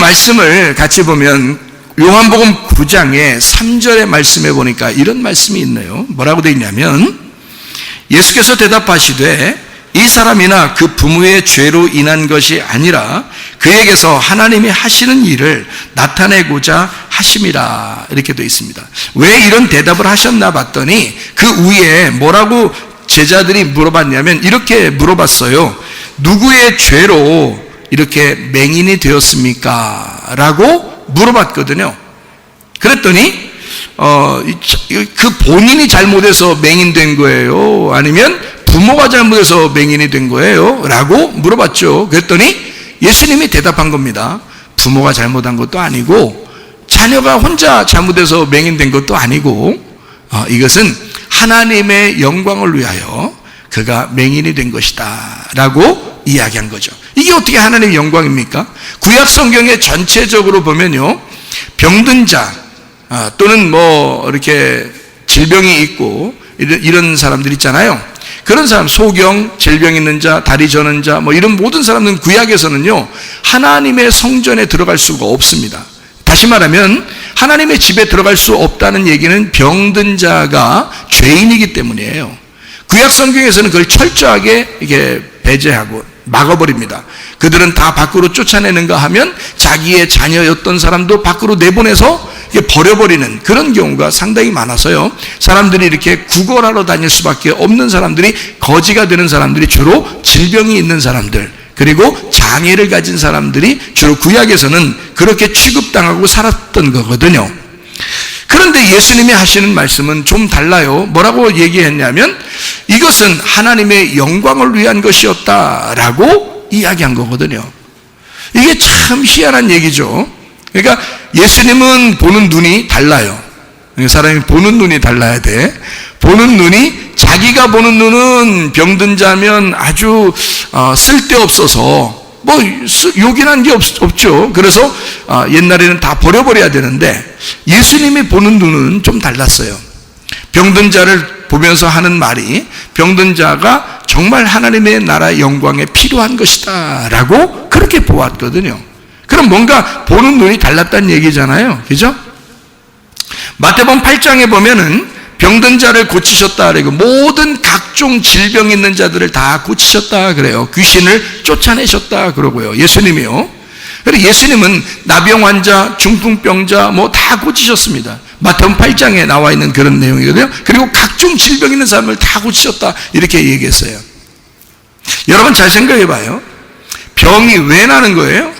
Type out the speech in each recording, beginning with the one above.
말씀을 같이 보면 요한복음 9장의 3절의 말씀에 보니까 이런 말씀이 있네요. 뭐라고 되어 있냐면, 예수께서 대답하시되 이 사람이나 그 부모의 죄로 인한 것이 아니라 그에게서 하나님이 하시는 일을 나타내고자 하심이라, 이렇게 되어 있습니다. 왜 이런 대답을 하셨나 봤더니 그 위에 뭐라고 제자들이 물어봤냐면 이렇게 물어봤어요. 누구의 죄로 이렇게 맹인이 되었습니까? 라고 물어봤거든요. 그랬더니 그 본인이 잘못해서 맹인된 거예요? 아니면 부모가 잘못해서 맹인이 된 거예요? 라고 물어봤죠. 그랬더니 예수님이 대답한 겁니다. 부모가 잘못한 것도 아니고 자녀가 혼자 잘못해서 맹인된 것도 아니고 이것은 하나님의 영광을 위하여 그가 맹인이 된 것이다 라고 이야기한 거죠. 이게 어떻게 하나님의 영광입니까? 구약 성경에 전체적으로 보면요, 병든 자 또는 뭐 이렇게 질병이 있고 이런 사람들 있잖아요. 그런 사람, 소경, 질병 있는 자, 다리 저는 자, 뭐 이런 모든 사람들은 구약에서는요, 하나님의 성전에 들어갈 수가 없습니다. 다시 말하면 하나님의 집에 들어갈 수 없다는 얘기는 병든 자가 죄인이기 때문이에요. 구약 성경에서는 그걸 철저하게 이게 배제하고 막아버립니다. 그들은 다 밖으로 쫓아내는가 하면 자기의 자녀였던 사람도 밖으로 내보내서 버려버리는 그런 경우가 상당히 많아서요, 사람들이 이렇게 구걸하러 다닐 수밖에 없는 사람들이, 거지가 되는 사람들이 주로 질병이 있는 사람들, 그리고 장애를 가진 사람들이 주로 구약에서는 그렇게 취급당하고 살았던 거거든요. 그런데 예수님이 하시는 말씀은 좀 달라요. 뭐라고 얘기했냐면 이것은 하나님의 영광을 위한 것이었다라고 이야기한 거거든요. 이게 참 희한한 얘기죠. 그러니까 예수님은 보는 눈이 달라요. 사람이 보는 눈이 달라야 돼. 보는 눈이, 자기가 보는 눈은 병든 자면 아주 쓸데없어서 뭐 요긴한 게 없죠. 그래서 옛날에는 다 버려버려야 되는데 예수님이 보는 눈은 좀 달랐어요. 병든 자를 보면서 하는 말이, 병든 자가 정말 하나님의 나라의 영광에 필요한 것이다 라고 그렇게 보았거든요. 그럼 뭔가 보는 눈이 달랐다는 얘기잖아요. 그죠? 마태복음 8장에 보면은 병든 자를 고치셨다 그래요. 모든 각종 질병 있는 자들을 다 고치셨다 그래요. 귀신을 쫓아내셨다 그러고요. 예수님이요. 그리고 예수님은 나병 환자, 중풍병자 뭐 다 고치셨습니다. 마태복음 8장에 나와 있는 그런 내용이거든요. 그리고 각종 질병 있는 사람을 다 고치셨다 이렇게 얘기했어요. 여러분 잘 생각해 봐요. 병이 왜 나는 거예요?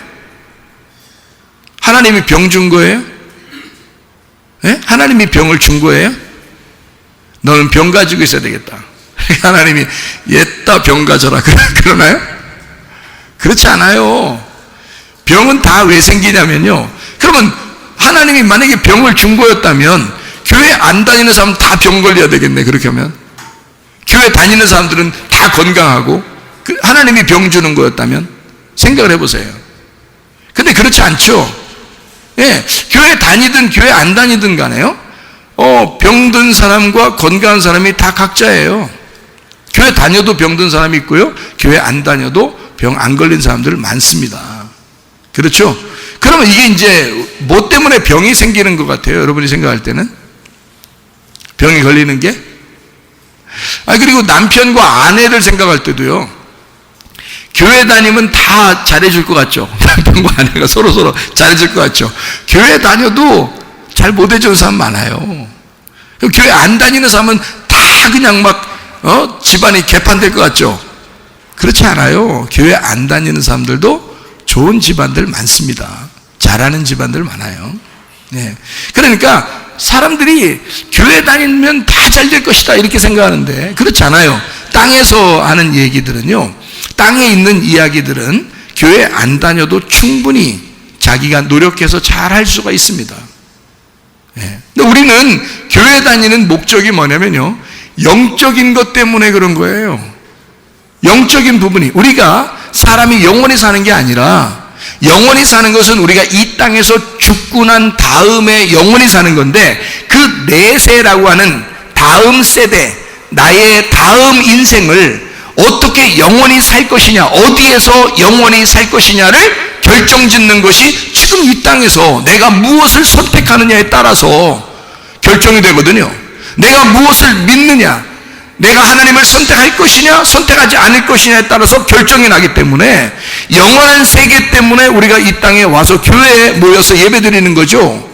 하나님이 병 준 거예요? 네? 하나님이 병을 준 거예요? 너는 병 가지고 있어야 되겠다. 하나님이 옛다 병 가져라 그러나요? 그렇지 않아요. 병은 다 왜 생기냐면요, 그러면 하나님이 만약에 병을 준 거였다면 교회 안 다니는 사람 다 병 걸려야 되겠네. 그렇게 하면 교회 다니는 사람들은 다 건강하고, 하나님이 병 주는 거였다면 생각을 해보세요. 근데 그렇지 않죠. 예, 교회 다니든 교회 안 다니든 간에요, 병든 사람과 건강한 사람이 다 각자예요. 교회 다녀도 병든 사람이 있고요, 교회 안 다녀도 병 안 걸린 사람들 많습니다. 그렇죠? 그러면 이게 이제 뭐 때문에 병이 생기는 것 같아요? 여러분이 생각할 때는 병이 걸리는 게? 그리고 남편과 아내를 생각할 때도요, 교회 다니면 다 잘해줄 것 같죠? 남편과 아내가 서로 잘해줄 것 같죠? 교회 다녀도 잘 못해주는 사람 많아요. 교회 안 다니는 사람은 다 그냥 막 집안이 개판될 것 같죠? 그렇지 않아요. 교회 안 다니는 사람들도 좋은 집안들 많습니다. 잘하는 집안들 많아요. 네. 그러니까 사람들이 교회 다니면 다 잘 될 것이다 이렇게 생각하는데 그렇지 않아요. 땅에서 하는 얘기들은요, 땅에 있는 이야기들은 교회 안 다녀도 충분히 자기가 노력해서 잘 할 수가 있습니다. 네. 근데 우리는 교회 다니는 목적이 뭐냐면요, 영적인 것 때문에 그런 거예요. 영적인 부분이, 우리가 사람이 영원히 사는 게 아니라, 영원히 사는 것은 우리가 이 땅에서 죽고 난 다음에 영원히 사는 건데, 그 내세라고 하는 다음 세대, 나의 다음 인생을 어떻게 영원히 살 것이냐, 어디에서 영원히 살 것이냐를 결정짓는 것이 지금 땅에서 내가 무엇을 선택하느냐에 따라서 결정이 되거든요. 내가 무엇을 믿느냐, 내가 하나님을 선택할 것이냐 선택하지 않을 것이냐에 따라서 결정이 나기 때문에 영원한 세계 때문에 우리가 이 땅에 와서 교회에 모여서 예배드리는 거죠.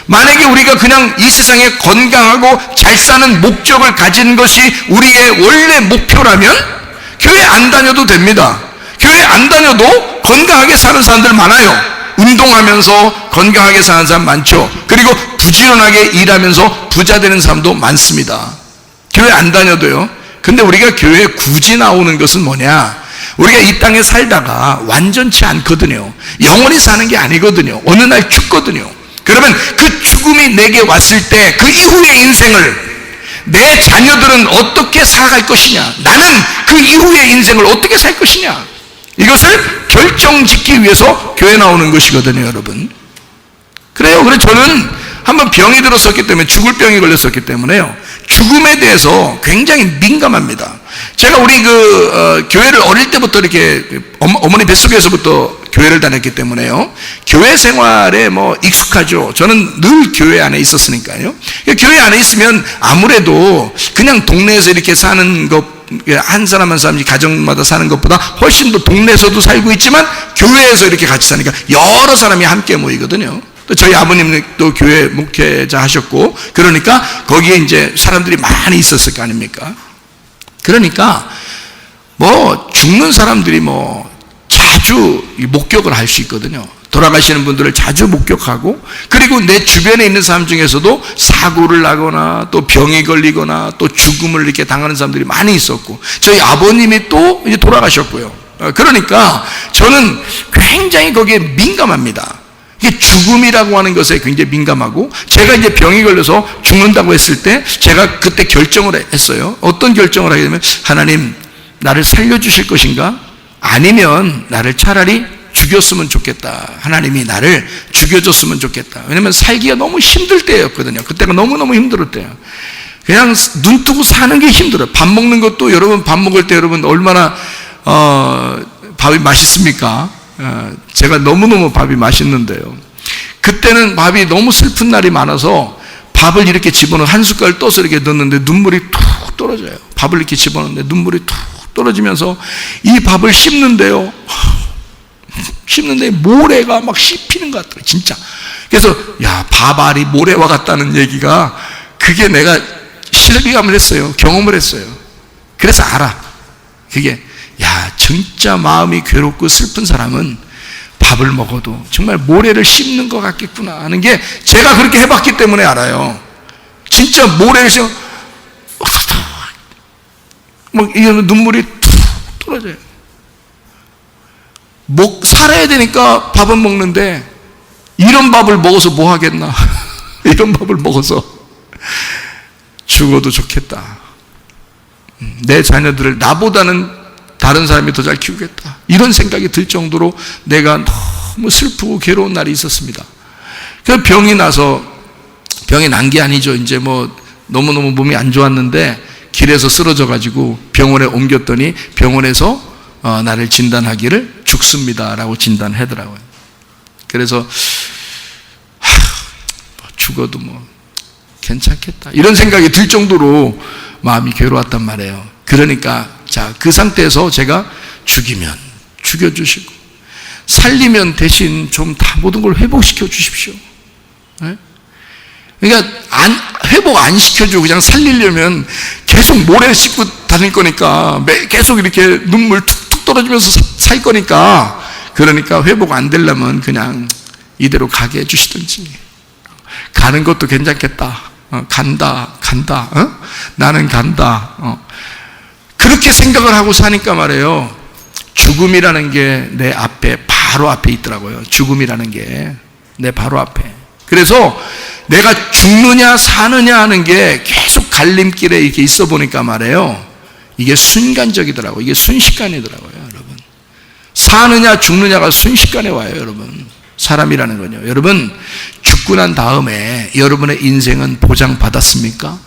만약에 우리가 그냥 이 세상에 건강하고 잘 사는 목적을 가진 것이 우리의 원래 목표라면 교회 안 다녀도 됩니다. 교회 안 다녀도 건강하게 사는 사람들 많아요. 운동하면서 건강하게 사는 사람 많죠. 그리고 부지런하게 일하면서 부자 되는 사람도 많습니다. 교회 안 다녀도요. 근데 우리가 교회에 굳이 나오는 것은 뭐냐? 우리가 이 땅에 살다가 완전치 않거든요. 영원히 사는 게 아니거든요. 어느 날 죽거든요. 그러면 그 죽음이 내게 왔을 때 그 이후의 인생을 내 자녀들은 어떻게 살아갈 것이냐, 나는 그 이후의 인생을 어떻게 살 것이냐, 이것을 결정짓기 위해서 교회 나오는 것이거든요, 여러분. 그래요. 그래서 저는 한번 병이 들었었기 때문에, 죽을 병이 걸렸었기 때문에요, 죽음에 대해서 굉장히 민감합니다. 제가 우리 교회를 어릴 때부터 이렇게 어머니 뱃속에서부터 교회를 다녔기 때문에요, 교회 생활에 익숙하죠. 저는 늘 교회 안에 있었으니까요. 교회 안에 있으면 아무래도 그냥 동네에서 이렇게 사는 것, 한 사람 한 사람이 가정마다 사는 것보다 훨씬 더 동네에서도 살고 있지만 교회에서 이렇게 같이 사니까 여러 사람이 함께 모이거든요. 또 저희 아버님도 교회 목회자 하셨고, 그러니까 거기에 이제 사람들이 많이 있었을 거 아닙니까? 그러니까 죽는 사람들이 자주 목격을 할 수 있거든요. 돌아가시는 분들을 자주 목격하고, 그리고 내 주변에 있는 사람 중에서도 사고를 나거나 또 병에 걸리거나 또 죽음을 이렇게 당하는 사람들이 많이 있었고, 저희 아버님이 또 이제 돌아가셨고요. 그러니까 저는 굉장히 거기에 민감합니다. 이게 죽음이라고 하는 것에 굉장히 민감하고, 제가 이제 병이 걸려서 죽는다고 했을 때 제가 그때 결정을 했어요. 어떤 결정을 하게 되면, 하나님, 나를 살려주실 것인가? 아니면 나를 차라리 죽였으면 좋겠다. 하나님이 나를 죽여줬으면 좋겠다. 왜냐면 살기가 너무 힘들 때였거든요. 그때가 너무너무 힘들을 때요. 그냥 눈 뜨고 사는 게 힘들어요. 밥 먹는 것도, 여러분 밥 먹을 때 여러분 얼마나 밥이 맛있습니까? 제가 너무너무 밥이 맛있는데요, 그때는 밥이 너무 슬픈 날이 많아서 밥을 이렇게 집어넣어 한 숟갈 떠서 이렇게 넣는데 눈물이 툭 떨어져요. 밥을 이렇게 집어넣는데 눈물이 툭 떨어지면서 이 밥을 씹는데요, 씹는데 모래가 막 씹히는 것 같더라고요, 진짜. 그래서 야, 밥알이 모래와 같다는 얘기가, 그게 내가 실감을 했어요. 경험을 했어요. 그래서 알아. 그게, 야, 진짜 마음이 괴롭고 슬픈 사람은 밥을 먹어도 정말 모래를 씹는 것 같겠구나 하는 게, 제가 그렇게 해봤기 때문에 알아요. 진짜 모래를 씹어 이러면 눈물이 툭 떨어져요. 살아야 되니까 밥은 먹는데, 이런 밥을 먹어서 뭐 하겠나? 이런 밥을 먹어서 죽어도 좋겠다. 내 자녀들을 나보다는 다른 사람이 더 잘 키우겠다. 이런 생각이 들 정도로 내가 너무 슬프고 괴로운 날이 있었습니다. 그래서 병이 난 게 아니죠. 이제 너무너무 몸이 안 좋았는데, 길에서 쓰러져가지고 병원에 옮겼더니 병원에서 나를 진단하기를 죽습니다라고 진단하더라고요. 그래서 죽어도 괜찮겠다 이런 생각이 들 정도로 마음이 괴로웠단 말이에요. 그러니까 그 상태에서 제가 죽이면 죽여주시고, 살리면 대신 좀 다 모든 걸 회복시켜 주십시오. 네? 그러니까 회복 안 시켜주고 그냥 살리려면 계속 모래 씹고 다닐 거니까, 계속 이렇게 눈물 툭툭 떨어지면서 살 거니까, 그러니까 회복 안 되려면 그냥 이대로 가게 해주시든지, 가는 것도 괜찮겠다. 간다. 나는 간다. 그렇게 생각을 하고 사니까 말이에요, 죽음이라는 게 내 앞에, 바로 앞에 있더라고요. 죽음이라는 게 내 바로 앞에. 그래서 내가 죽느냐 사느냐 하는 게 계속 갈림길에 이렇게 있어 보니까 말이에요, 이게 순간적이더라고요. 이게 순식간이더라고요, 여러분. 사느냐 죽느냐가 순식간에 와요, 여러분. 사람이라는 건요. 여러분, 죽고 난 다음에 여러분의 인생은 보장받았습니까?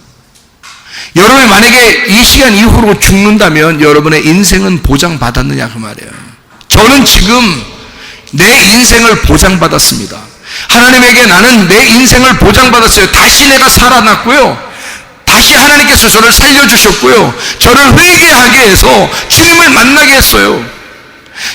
여러분이 만약에 이 시간 이후로 죽는다면 여러분의 인생은 보장받았느냐 그 말이에요. 저는 지금 내 인생을 보장받았습니다. 하나님에게 나는 내 인생을 보장받았어요. 다시 내가 살아났고요. 다시 하나님께서 저를 살려주셨고요. 저를 회개하게 해서 주님을 만나게 했어요.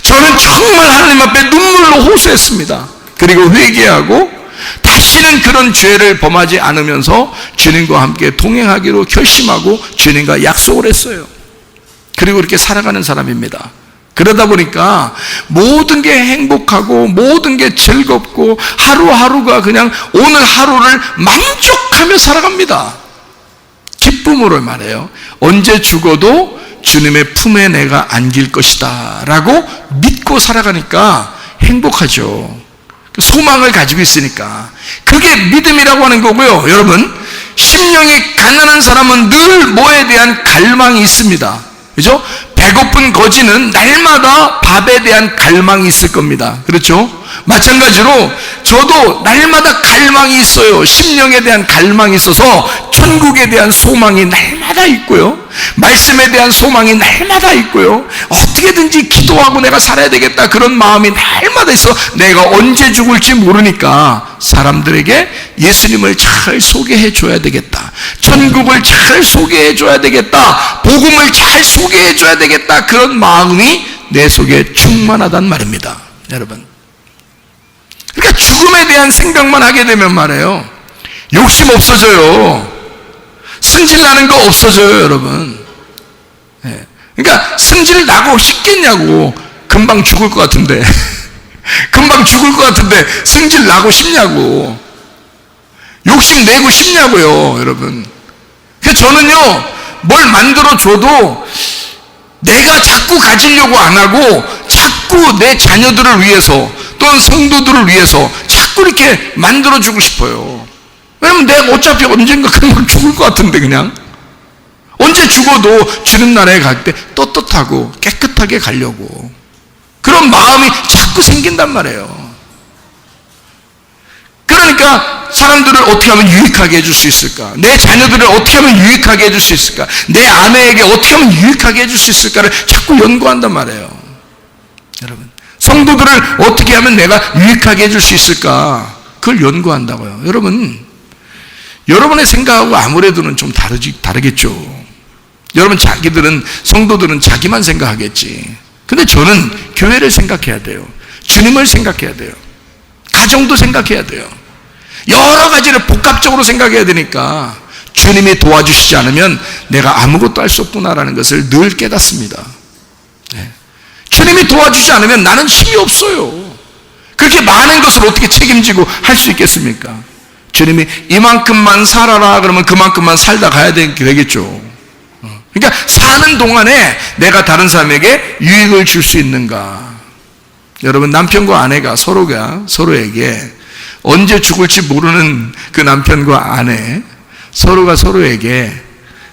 저는 정말 하나님 앞에 눈물로 호소했습니다. 그리고 회개하고 다시는 그런 죄를 범하지 않으면서 주님과 함께 동행하기로 결심하고 주님과 약속을 했어요. 그리고 이렇게 살아가는 사람입니다. 그러다 보니까 모든 게 행복하고 모든 게 즐겁고 하루하루가 그냥 오늘 하루를 만족하며 살아갑니다. 기쁨으로 말해요. 언제 죽어도 주님의 품에 내가 안길 것이다 라고 믿고 살아가니까 행복하죠. 소망을 가지고 있으니까. 그게 믿음이라고 하는 거고요. 여러분, 심령이 가난한 사람은 늘 뭐에 대한 갈망이 있습니다. 그죠? 배고픈 거지는 날마다 밥에 대한 갈망이 있을 겁니다. 그렇죠? 마찬가지로 저도 날마다 갈망이 있어요. 심령에 대한 갈망이 있어서 천국에 대한 소망이 날마다 있고요. 말씀에 대한 소망이 날마다 있고요. 어떻게든지 기도하고 내가 살아야 되겠다 그런 마음이 날마다 있어. 내가 언제 죽을지 모르니까 사람들에게 예수님을 잘 소개해 줘야 되겠다. 천국을 잘 소개해 줘야 되겠다. 복음을 잘 소개해 줘야 되겠다. 그런 마음이 내 속에 충만하단 말입니다. 여러분, 그러니까 죽음에 대한 생각만 하게 되면 말이에요, 욕심 없어져요. 승질 나는 거 없어져요, 여러분. 그러니까 승질 나고 싶겠냐고. 금방 죽을 것 같은데 금방 죽을 것 같은데 승질 나고 싶냐고. 욕심 내고 싶냐고요, 여러분. 그래서 저는요, 뭘 만들어줘도 내가 자꾸 가지려고 안 하고 자꾸 내 자녀들을 위해서 또는 성도들을 위해서 자꾸 이렇게 만들어주고 싶어요. 왜냐면 내가 어차피 언젠가 금방 죽을 것 같은데, 그냥 언제 죽어도 주님 나라에 갈 때 떳떳하고 깨끗하게 가려고 그런 마음이 자꾸 생긴단 말이에요. 그러니까 사람들을 어떻게 하면 유익하게 해줄 수 있을까? 내 자녀들을 어떻게 하면 유익하게 해줄 수 있을까? 내 아내에게 어떻게 하면 유익하게 해줄 수 있을까를 자꾸 연구한단 말이에요. 여러분, 성도들을 어떻게 하면 내가 유익하게 해줄 수 있을까? 그걸 연구한다고요. 여러분의 생각하고 아무래도는 좀 다르겠죠. 여러분, 성도들은 자기만 생각하겠지. 근데 저는 교회를 생각해야 돼요. 주님을 생각해야 돼요. 가정도 생각해야 돼요. 여러 가지를 복합적으로 생각해야 되니까 주님이 도와주시지 않으면 내가 아무것도 할 수 없구나라는 것을 늘 깨닫습니다. 주님이 도와주지 않으면 나는 힘이 없어요. 그렇게 많은 것을 어떻게 책임지고 할 수 있겠습니까? 주님이 이만큼만 살아라 그러면 그만큼만 살다 가야 되겠죠. 그러니까 사는 동안에 내가 다른 사람에게 유익을 줄 수 있는가. 여러분, 남편과 아내가 서로에게 언제 죽을지 모르는 그 남편과 아내, 서로가 서로에게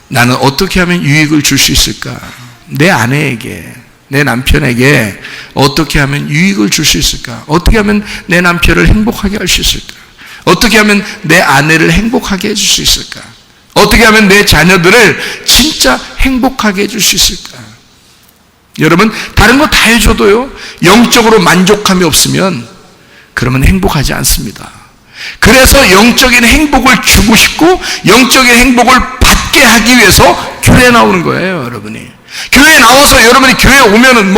나는 어떻게 하면 유익을 줄 수 있을까? 내 아내에게, 내 남편에게 어떻게 하면 유익을 줄 수 있을까? 어떻게 하면 내 남편을 행복하게 할 수 있을까? 어떻게 하면 내 아내를 행복하게 해줄 수 있을까? 어떻게 하면 내 자녀들을 진짜 행복하게 해줄 수 있을까? 여러분, 다른 거 다 해줘도요, 영적으로 만족함이 없으면 그러면 행복하지 않습니다. 그래서 영적인 행복을 주고 싶고 영적인 행복을 받게 하기 위해서 교회에 나오는 거예요, 여러분이. 교회에 나와서 여러분이 교회에 오면은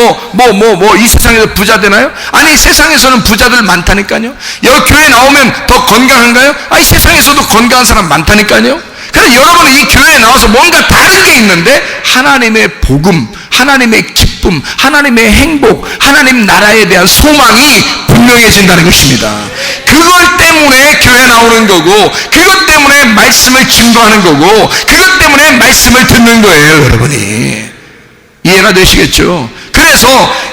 이 세상에서 부자 되나요? 아니, 세상에서는 부자들 많다니까요. 여기 교회에 나오면 더 건강한가요? 아니, 세상에서도 건강한 사람 많다니까요. 그래서 여러분이 이 교회에 나와서 뭔가 다른 게 있는데 하나님의 복음, 하나님의 기쁨, 하나님의 행복, 하나님 나라에 대한 소망이 분명해진다는 것입니다. 그것 때문에 교회 나오는 거고, 그것 때문에 말씀을 증거하는 거고, 그것 때문에 말씀을 듣는 거예요, 여러분이. 이해가 되시겠죠? 그래서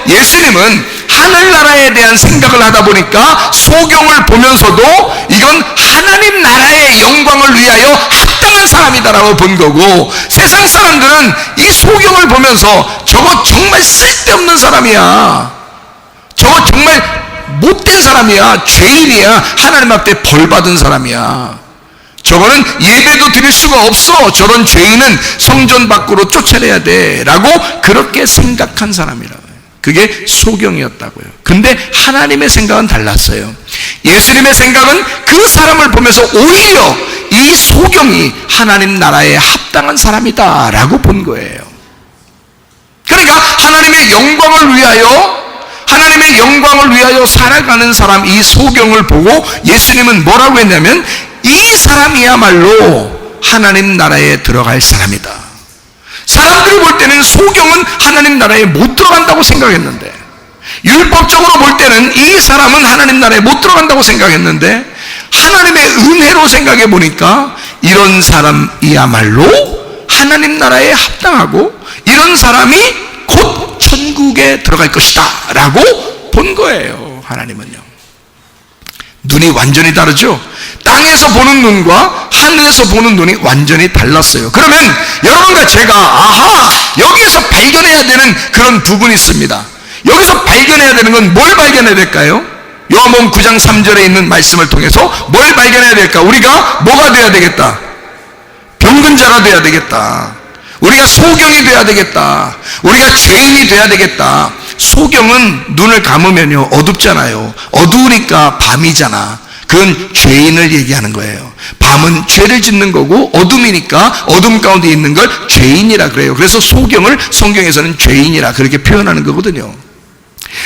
예수님은 하늘나라에 대한 생각을 하다 보니까 소경을 보면서도 이건 하나님 나라의 영광을 위하여 합당한 사람이다라고 본 거고, 세상 사람들은 이 소경을 보면서 저거 정말 쓸데없는 사람이야, 저거 정말 못된 사람이야, 죄인이야, 하나님 앞에 벌받은 사람이야, 저거는 예배도 드릴 수가 없어, 저런 죄인은 성전 밖으로 쫓아내야 돼 라고 그렇게 생각한 사람이라고요. 그게 소경이었다고요. 근데 하나님의 생각은 달랐어요. 예수님의 생각은 그 사람을 보면서 오히려 이 소경이 하나님 나라에 합당한 사람이다 라고 본 거예요. 그러니까 하나님의 영광을 위하여 살아가는 사람, 이 소경을 보고 예수님은 뭐라고 했냐면, 이 사람이야말로 하나님 나라에 들어갈 사람이다. 사람들이 볼 때는 소경은 하나님 나라에 못 들어간다고 생각했는데, 율법적으로 볼 때는 이 사람은 하나님 나라에 못 들어간다고 생각했는데, 하나님의 은혜로 생각해 보니까 이런 사람이야말로 하나님 나라에 합당하고 이런 사람이 곧 천국에 들어갈 것이다 라고 본 거예요. 하나님은요. 눈이 완전히 다르죠. 땅에서 보는 눈과 하늘에서 보는 눈이 완전히 달랐어요. 그러면 여러분과 제가 여기에서 발견해야 되는 그런 부분이 있습니다. 여기서 발견해야 되는 건 뭘 발견해야 될까요? 요한복음 9장 3절에 있는 말씀을 통해서 뭘 발견해야 될까? 우리가 뭐가 돼야 되겠다? 병든 자가 돼야 되겠다. 우리가 소경이 돼야 되겠다. 우리가 죄인이 돼야 되겠다. 소경은 눈을 감으면요 어둡잖아요. 어두우니까 밤이잖아. 그건 죄인을 얘기하는 거예요. 밤은 죄를 짓는 거고 어둠이니까 어둠 가운데 있는 걸 죄인이라 그래요. 그래서 소경을 성경에서는 죄인이라 그렇게 표현하는 거거든요.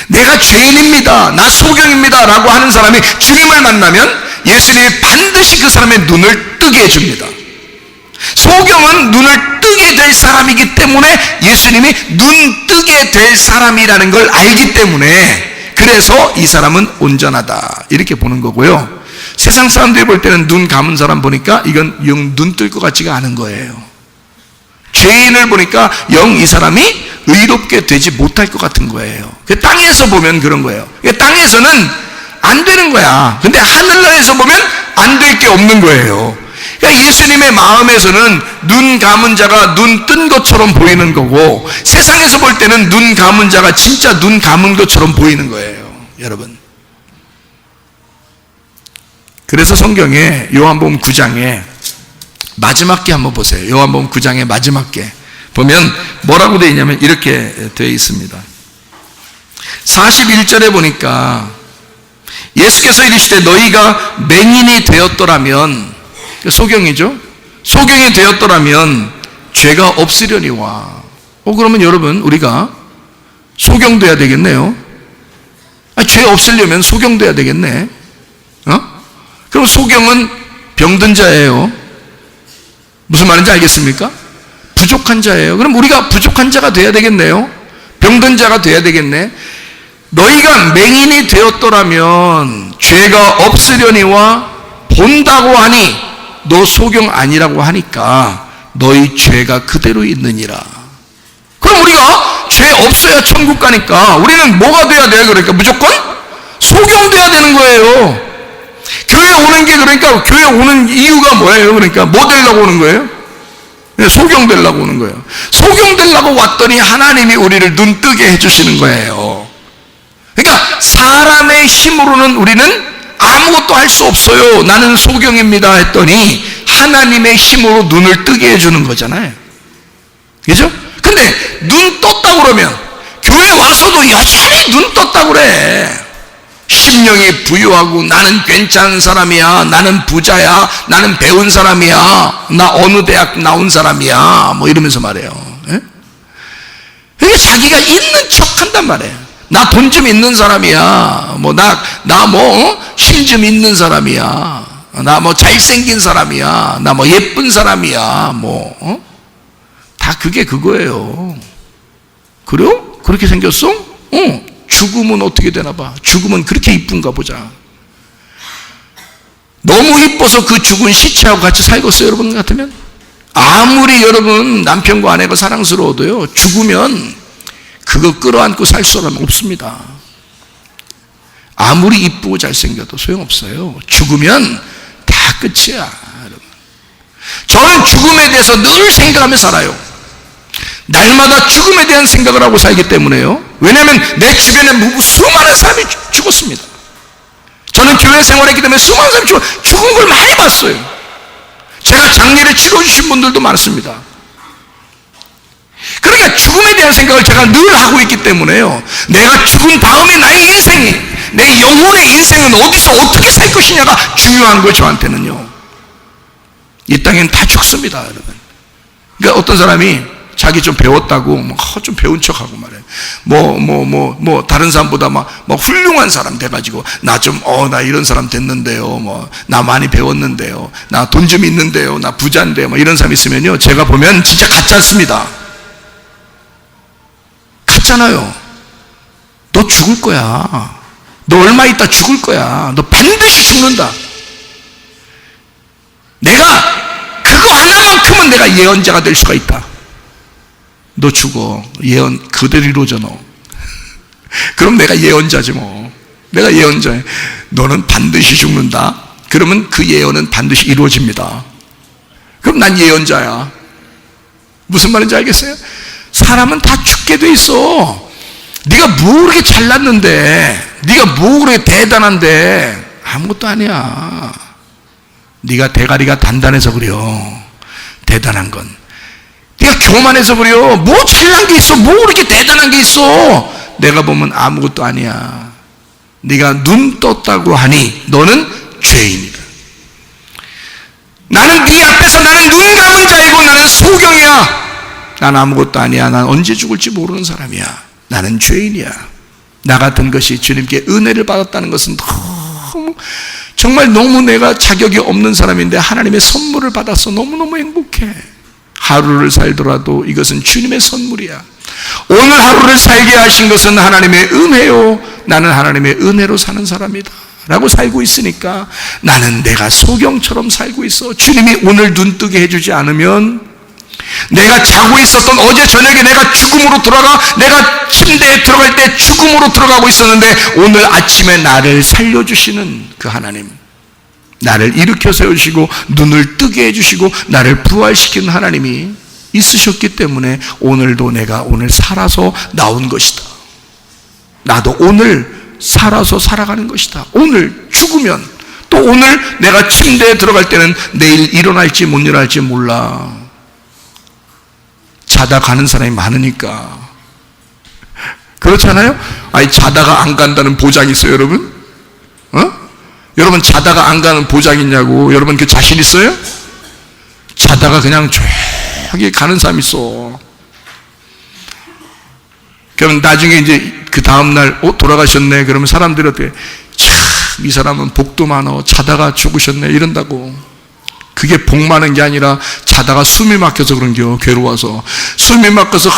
내가 죄인입니다, 나 소경입니다 라고 하는 사람이 주님을 만나면 예수님이 반드시 그 사람의 눈을 뜨게 해줍니다. 소경은 눈을 뜨게 될 사람이기 때문에 예수님이 눈 뜨게 될 사람이라는 걸 알기 때문에, 그래서 이 사람은 온전하다 이렇게 보는 거고요. 세상 사람들이 볼 때는 눈 감은 사람 보니까 이건 영 눈 뜰 것 같지가 않은 거예요. 죄인을 보니까 영 이 사람이 의롭게 되지 못할 것 같은 거예요. 땅에서 보면 그런 거예요. 땅에서는 안 되는 거야. 근데 하늘나라에서 보면 안 될 게 없는 거예요. 그러니까 예수님의 마음에서는 눈 감은 자가 눈 뜬 것처럼 보이는 거고, 세상에서 볼 때는 눈 감은 자가 진짜 눈 감은 것처럼 보이는 거예요. 여러분, 그래서 성경에 요한복음 9장에 마지막 게 한번 보세요. 요한복음 9장의 마지막 게 보면 뭐라고 되어 있냐면 이렇게 되어 있습니다. 41절에 보니까 예수께서 이르시되 너희가 맹인이 되었더라면, 소경이죠. 소경이 되었더라면 죄가 없으려니와. 그러면 여러분 우리가 소경돼야 되겠네요. 죄 없으려면 소경돼야 되겠네. 그럼 소경은 병든 자예요. 무슨 말인지 알겠습니까? 부족한 자예요. 그럼 우리가 부족한 자가 돼야 되겠네요. 병든 자가 돼야 되겠네. 너희가 맹인이 되었더라면 죄가 없으려니와 본다고 하니 너 소경 아니라고 하니까 너희 죄가 그대로 있느니라. 그럼 우리가 죄 없어야 천국 가니까 우리는 뭐가 돼야 돼요? 그러니까 무조건 소경돼야 되는 거예요. 교회 오는 게, 그러니까 교회 오는 이유가 뭐예요? 그러니까 뭐 되려고 오는 거예요? 소경되려고 오는 거예요. 소경되려고 왔더니 하나님이 우리를 눈뜨게 해주시는 거예요. 그러니까 사람의 힘으로는 우리는 아무것도 할 수 없어요. 나는 소경입니다 했더니 하나님의 힘으로 눈을 뜨게 해주는 거잖아요. 그죠? 근데 눈 떴다 그러면 교회 와서도 여전히 눈 떴다 그래. 심령이 부유하고 나는 괜찮은 사람이야, 나는 부자야, 나는 배운 사람이야, 나 어느 대학 나온 사람이야, 뭐 이러면서 말해요. 그러니까 자기가 있는 척 한단 말이에요. 나 돈 좀 있는 사람이야, 뭐 힘 좀 있는 사람이야, 나 뭐 잘생긴 사람이야, 나 뭐 예쁜 사람이야, 다 그게 그거예요. 그래요? 그렇게 생겼어? 죽으면 어떻게 되나 봐. 죽으면 그렇게 이쁜가 보자. 너무 이뻐서 그 죽은 시체하고 같이 살겠어요, 여러분 같으면? 아무리 여러분 남편과 아내가 사랑스러워도요, 죽으면 그거 끌어안고 살 사람 없습니다. 아무리 이쁘고 잘생겨도 소용없어요. 죽으면 다 끝이야, 여러분. 저는 죽음에 대해서 늘 생각하며 살아요. 날마다 죽음에 대한 생각을 하고 살기 때문에요. 왜냐하면 내 주변에 수많은 사람이 죽었습니다. 저는 교회 생활했기 때문에 수많은 사람이 죽은 걸 많이 봤어요. 제가 장례를 치러주신 분들도 많습니다. 그러니까 죽음에 대한 생각을 제가 늘 하고 있기 때문에요. 내가 죽은 다음에 나의 인생이, 내 영혼의 인생은 어디서 어떻게 살 것이냐가 중요한 거예요, 저한테는요. 이 땅엔 다 죽습니다, 여러분. 그러니까 어떤 사람이 자기 좀 배웠다고 좀 배운 척하고 말해. 다른 사람보다 막 훌륭한 사람 돼가지고 나 이런 사람 됐는데요. 나 많이 배웠는데요. 나 돈 좀 있는데요. 나 부자인데요. 이런 사람 있으면요, 제가 보면 진짜 가짜 않습니다. 가짜나요. 너 죽을 거야. 너 얼마 있다 죽을 거야. 너 반드시 죽는다. 내가 그거 하나만큼은 내가 예언자가 될 수가 있다. 너 죽어. 예언 그대로 이루어져 너. 그럼 내가 예언자지 뭐. 내가 예언자야. 너는 반드시 죽는다. 그러면 그 예언은 반드시 이루어집니다. 그럼 난 예언자야. 무슨 말인지 알겠어요? 사람은 다 죽게 돼 있어. 네가 뭐 그렇게 잘났는데, 네가 뭐 그렇게 대단한데, 아무것도 아니야. 네가 대가리가 단단해서 그래요. 대단한 건 네가 교만해서 그래요. 뭐 잘난 게 있어? 뭐 그렇게 대단한 게 있어? 내가 보면 아무것도 아니야. 네가 눈 떴다고 하니 너는 죄인이다. 나는 네 앞에서 나는 눈 감은 자이고 나는 소경이야. 난 아무것도 아니야. 난 언제 죽을지 모르는 사람이야. 나는 죄인이야. 나 같은 것이 주님께 은혜를 받았다는 것은 정말 너무 내가 자격이 없는 사람인데 하나님의 선물을 받아서 너무너무 행복해. 하루를 살더라도 이것은 주님의 선물이야. 오늘 하루를 살게 하신 것은 하나님의 은혜요. 나는 하나님의 은혜로 사는 사람이다 라고 살고 있으니까 나는 내가 소경처럼 살고 있어. 주님이 오늘 눈 뜨게 해주지 않으면 내가 자고 있었던 어제 저녁에 내가 죽음으로 들어가, 내가 침대에 들어갈 때 죽음으로 들어가고 있었는데 오늘 아침에 나를 살려주시는 그 하나님, 나를 일으켜 세우시고 눈을 뜨게 해주시고 나를 부활시키는 하나님이 있으셨기 때문에 오늘도 내가 오늘 살아서 나온 것이다. 나도 오늘 살아서 살아가는 것이다. 오늘 죽으면 또 오늘 내가 침대에 들어갈 때는 내일 일어날지 못 일어날지 몰라. 자다 가는 사람이 많으니까. 그렇잖아요? 아니, 자다가 안 간다는 보장이 있어요, 여러분? 여러분, 자다가 안 가는 보장 있냐고. 여러분, 그 자신 있어요? 자다가 그냥 조용히 가는 사람 있어. 그럼 나중에 이제 그 다음날, 돌아가셨네. 그러면 사람들이 어떻게, 참, 이 사람은 복도 많어. 자다가 죽으셨네. 이런다고. 그게 복 많은 게 아니라 자다가 숨이 막혀서 그런겨. 괴로워서 숨이 막혀서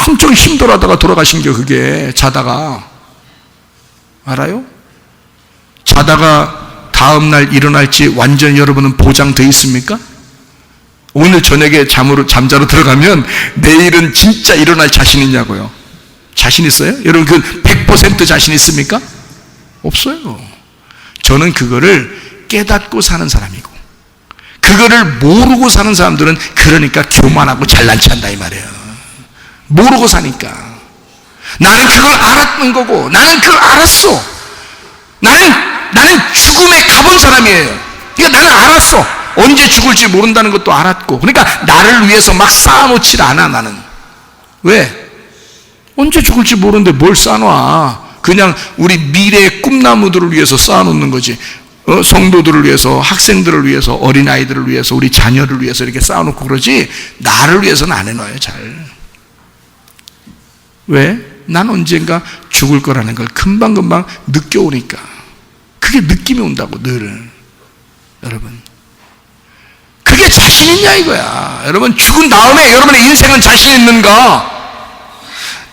엄청 힘들어하다가 돌아가신겨. 그게 자다가. 알아요? 자다가 다음날 일어날지 완전히 여러분은 보장되어 있습니까? 오늘 저녁에 잠자러 들어가면 내일은 진짜 일어날 자신 있냐고요. 자신 있어요? 여러분 그 100% 자신 있습니까? 없어요. 저는 그거를 깨닫고 사는 사람이고, 그거를 모르고 사는 사람들은 그러니까 교만하고 잘난 체 한다 이 말이에요. 모르고 사니까. 나는 그걸 알았는 거고, 나는 그걸 알았어. 나는 죽음에 가본 사람이에요. 그러니까 나는 알았어. 언제 죽을지 모른다는 것도 알았고. 그러니까 나를 위해서 막 쌓아놓질 않아. 나는 왜? 언제 죽을지 모르는데 뭘 쌓아놔. 그냥 우리 미래의 꿈나무들을 위해서 쌓아놓는 거지. 성도들을 위해서, 학생들을 위해서, 어린아이들을 위해서, 우리 자녀를 위해서 이렇게 쌓아놓고 그러지, 나를 위해서는 안 해놔요. 잘. 왜? 난 언젠가 죽을 거라는 걸 금방금방 느껴오니까. 그게 느낌이 온다고. 늘. 여러분, 그게 자신 있냐 이거야. 여러분, 죽은 다음에 여러분의 인생은 자신 있는가?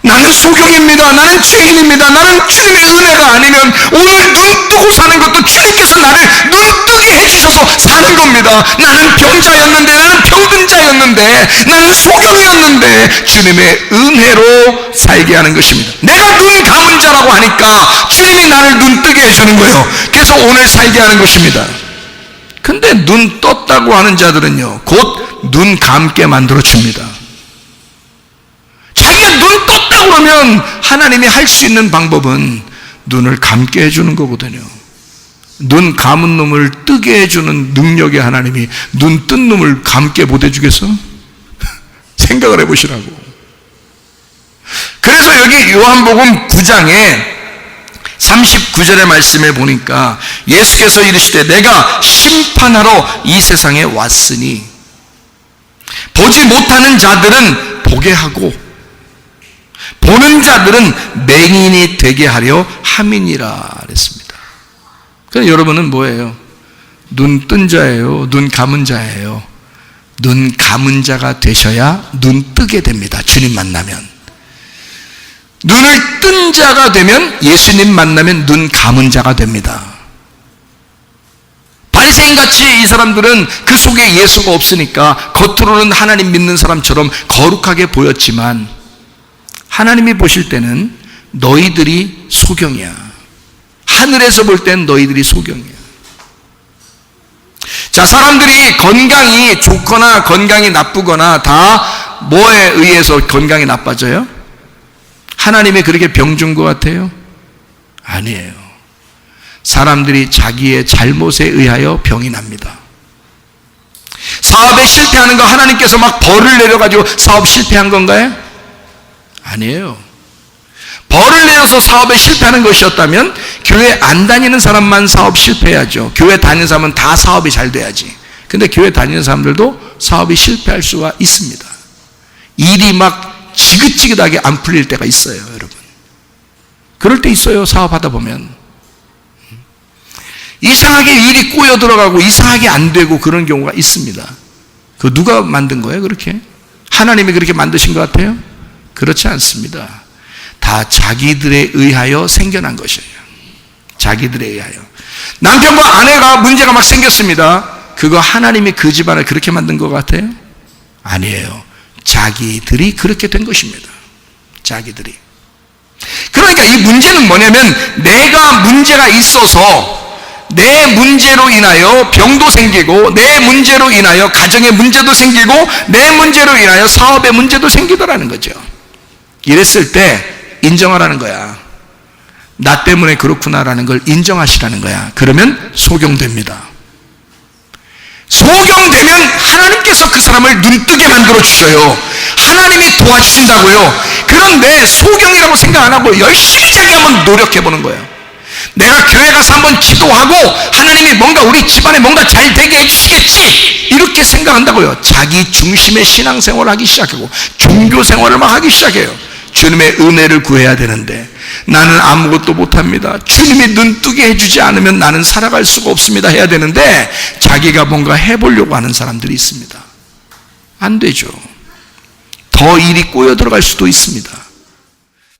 나는 소경입니다. 나는 죄인입니다. 나는 주님의 은혜가 아니면 오늘 눈 뜨고 사는 것도 주님께서 나를 눈 뜨게 해주셔서 사는 겁니다. 나는 병자였는데, 나는 병든 자였는데, 나는 소경이었는데 주님의 은혜로 살게 하는 것입니다. 내가 눈 감은 자라고 하니까 주님이 나를 눈 뜨게 해주는 거예요. 그래서 오늘 살게 하는 것입니다. 근데 눈 떴다고 하는 자들은요, 곧 눈 감게 만들어 줍니다. 자기가 눈 떴다고 그러면 하나님이 할 수 있는 방법은 눈을 감게 해주는 거거든요. 눈 감은 놈을 뜨게 해주는 능력의 하나님이 눈 뜬 놈을 감게 못 해주겠어? 생각을 해보시라고. 여기 요한복음 9장에 39절의 말씀에 보니까 예수께서 이르시되 내가 심판하러 이 세상에 왔으니 보지 못하는 자들은 보게 하고 보는 자들은 맹인이 되게 하려 함이니라 그랬습니다. 그럼 여러분은 뭐예요? 눈 뜬 자예요? 눈 감은 자예요? 눈 감은 자가 되셔야 눈 뜨게 됩니다. 주님 만나면. 눈을 뜬 자가 되면 예수님 만나면 눈 감은 자가 됩니다. 바리새인같이 이 사람들은 그 속에 예수가 없으니까 겉으로는 하나님 믿는 사람처럼 거룩하게 보였지만 하나님이 보실 때는 너희들이 소경이야. 하늘에서 볼 때는 너희들이 소경이야. 자, 사람들이 건강이 좋거나 건강이 나쁘거나 다 뭐에 의해서 건강이 나빠져요? 하나님이 그렇게 병 준 것 같아요? 아니에요. 사람들이 자기의 잘못에 의하여 병이 납니다. 사업에 실패하는 거 하나님께서 막 벌을 내려가지고 사업 실패한 건가요? 아니에요. 벌을 내려서 사업에 실패하는 것이었다면 교회 안 다니는 사람만 사업 실패해야죠. 교회 다니는 사람은 다 사업이 잘 돼야지. 근데 교회 다니는 사람들도 사업이 실패할 수가 있습니다. 일이 막 지긋지긋하게 안 풀릴 때가 있어요, 여러분. 그럴 때 있어요, 사업하다 보면. 이상하게 일이 꼬여 들어가고 이상하게 안 되고 그런 경우가 있습니다. 그 누가 만든 거예요, 그렇게? 하나님이 그렇게 만드신 것 같아요? 그렇지 않습니다. 다 자기들에 의하여 생겨난 것이에요. 자기들에 의하여. 남편과 아내가 문제가 막 생겼습니다. 그거 하나님이 그 집안을 그렇게 만든 것 같아요? 아니에요. 자기들이 그렇게 된 것입니다. 자기들이. 그러니까 이 문제는 뭐냐면 내가 문제가 있어서 내 문제로 인하여 병도 생기고 내 문제로 인하여 가정의 문제도 생기고 내 문제로 인하여 사업의 문제도 생기더라는 거죠. 이랬을 때 인정하라는 거야. 나 때문에 그렇구나라는 걸 인정하시라는 거야. 그러면 소경됩니다. 소경되면 하나님께서 그 사람을 눈뜨게 만들어 주셔요. 하나님이 도와주신다고요. 그런데 소경이라고 생각 안 하고 열심히 자기 한번 노력해 보는 거예요. 내가 교회 가서 한번 기도하고 하나님이 뭔가 우리 집안에 뭔가 잘 되게 해주시겠지 이렇게 생각한다고요. 자기 중심의 신앙생활을 하기 시작하고 종교생활을 막 하기 시작해요. 주님의 은혜를 구해야 되는데 나는 아무것도 못합니다. 주님이 눈뜨게 해주지 않으면 나는 살아갈 수가 없습니다 해야 되는데 자기가 뭔가 해보려고 하는 사람들이 있습니다. 안 되죠. 더 일이 꼬여 들어갈 수도 있습니다.